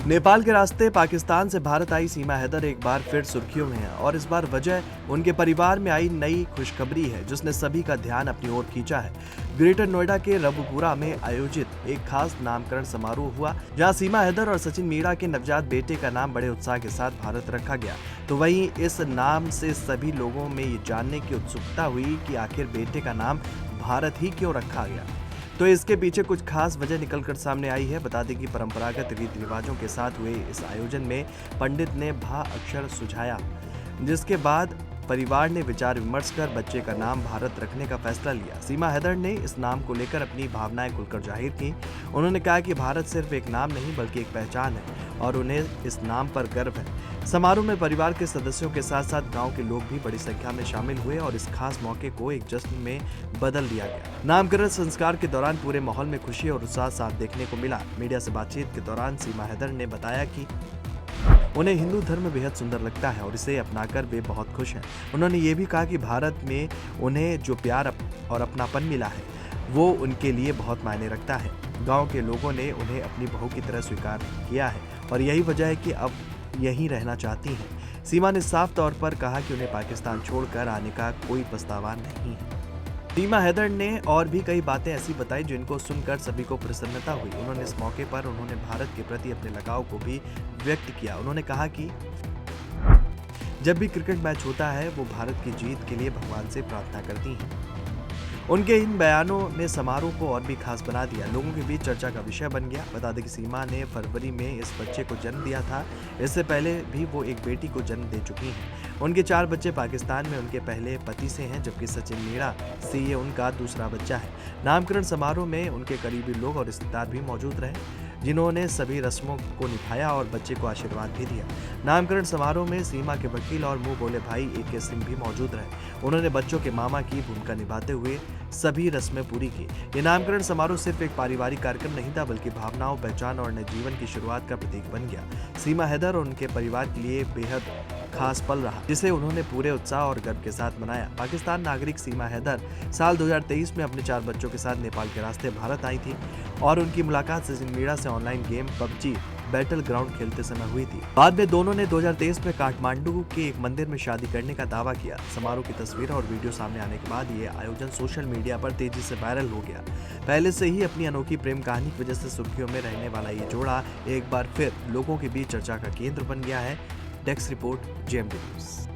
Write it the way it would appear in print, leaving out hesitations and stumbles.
नेपाल के रास्ते पाकिस्तान से भारत आई सीमा हैदर एक बार फिर सुर्खियों में है और इस बार वजह उनके परिवार में आई नई खुशखबरी है जिसने सभी का ध्यान अपनी ओर खींचा है। ग्रेटर नोएडा के रबुपुरा में आयोजित एक खास नामकरण समारोह हुआ जहां सीमा हैदर और सचिन मीणा के नवजात बेटे का नाम बड़े उत्साह के साथ भारत रखा गया। तो वहीं इस नाम से सभी लोगों में ये जानने की उत्सुकता हुई कि आखिर बेटे का नाम भारत ही क्यों रखा गया। तो इसके पीछे कुछ खास वजह निकलकर सामने आई है। बता दें कि परंपरागत रीति रिवाजों के साथ हुए इस आयोजन में पंडित ने भा अक्षर सुझाया, जिसके बाद परिवार ने विचार विमर्श कर बच्चे का नाम भारत रखने का फैसला लिया। सीमा हैदर ने इस नाम को लेकर अपनी भावनाएं खुलकर जाहिर की। उन्होंने कहा कि भारत सिर्फ एक नाम नहीं बल्कि एक पहचान है और उन्हें इस नाम पर गर्व है। समारोह में परिवार के सदस्यों के साथ साथ गांव के लोग भी बड़ी संख्या में शामिल हुए और इस खास मौके को एक जश्न में बदल दिया गया। नामकरण संस्कार के दौरान पूरे माहौल में खुशी और उत्साह साफ देखने को मिला। मीडिया से बातचीत के दौरान सीमा हैदर ने बताया कि उन्हें हिंदू धर्म बेहद सुंदर लगता है और इसे अपनाकर वे बहुत खुश हैं। उन्होंने ये भी कहा कि भारत में उन्हें जो प्यार और अपनापन मिला है वो उनके लिए बहुत मायने रखता है। गांव के लोगों ने उन्हें अपनी बहू की तरह स्वीकार किया है और यही वजह है कि अब यहीं रहना चाहती हैं। सीमा ने साफ तौर पर कहा कि उन्हें पाकिस्तान छोड़कर आने का कोई पछतावा नहीं है। सीमा हैदर ने और भी कई बातें ऐसी बताई जिनको सुनकर सभी को प्रसन्नता हुई। उन्होंने इस मौके पर भारत के प्रति अपने लगाव को भी व्यक्त किया। उन्होंने कहा कि जब भी क्रिकेट मैच होता है वो भारत की जीत के लिए भगवान से प्रार्थना करती हैं। उनके इन बयानों ने समारोह को और भी खास बना दिया, लोगों के बीच चर्चा का विषय बन गया। बता दें कि सीमा ने फरवरी में इस बच्चे को जन्म दिया था। इससे पहले भी वो एक बेटी को जन्म दे चुकी हैं। उनके 4 बच्चे पाकिस्तान में उनके पहले पति से हैं, जबकि सचिन मीणा से ये उनका दूसरा बच्चा है। नामकरण समारोह में उनके करीबी लोग और रिश्तेदार भी मौजूद रहे, जिन्होंने सभी रस्मों को निभाया और बच्चे को आशीर्वाद भी दिया। नामकरण समारोह में सीमा के वकील और मुंह बोले भाई AK सिंह भी मौजूद रहे। उन्होंने बच्चों के मामा की भूमिका निभाते हुए सभी रस्में पूरी की। ये नामकरण समारोह सिर्फ एक पारिवारिक कार्यक्रम नहीं था बल्कि भावनाओं, पहचान और नए जीवन की शुरुआत का प्रतीक बन गया। सीमा हैदर और उनके परिवार के लिए बेहद खास पल रहा, जिसे उन्होंने पूरे उत्साह और गर्व के साथ मनाया। पाकिस्तान नागरिक सीमा हैदर साल 2023 में अपने 4 बच्चों के साथ नेपाल के रास्ते भारत आई थी और उनकी मुलाकात सचिन मीणा से online game PUBG battle ground खेलते समय हुई थी। बाद में दोनों ने 2023 में काठमांडू के एक मंदिर में शादी करने का दावा किया। समारोह की तस्वीरें और वीडियो सामने आने के बाद ये आयोजन सोशल मीडिया पर तेजी से वायरल हो गया। पहले से ही अपनी अनोखी प्रेम कहानी की वजह से सुर्खियों में रहने वाला ये जोड़ा एक बार फिर लोगों के बीच चर्चा का केंद्र बन गया है। Desk report, GMT news.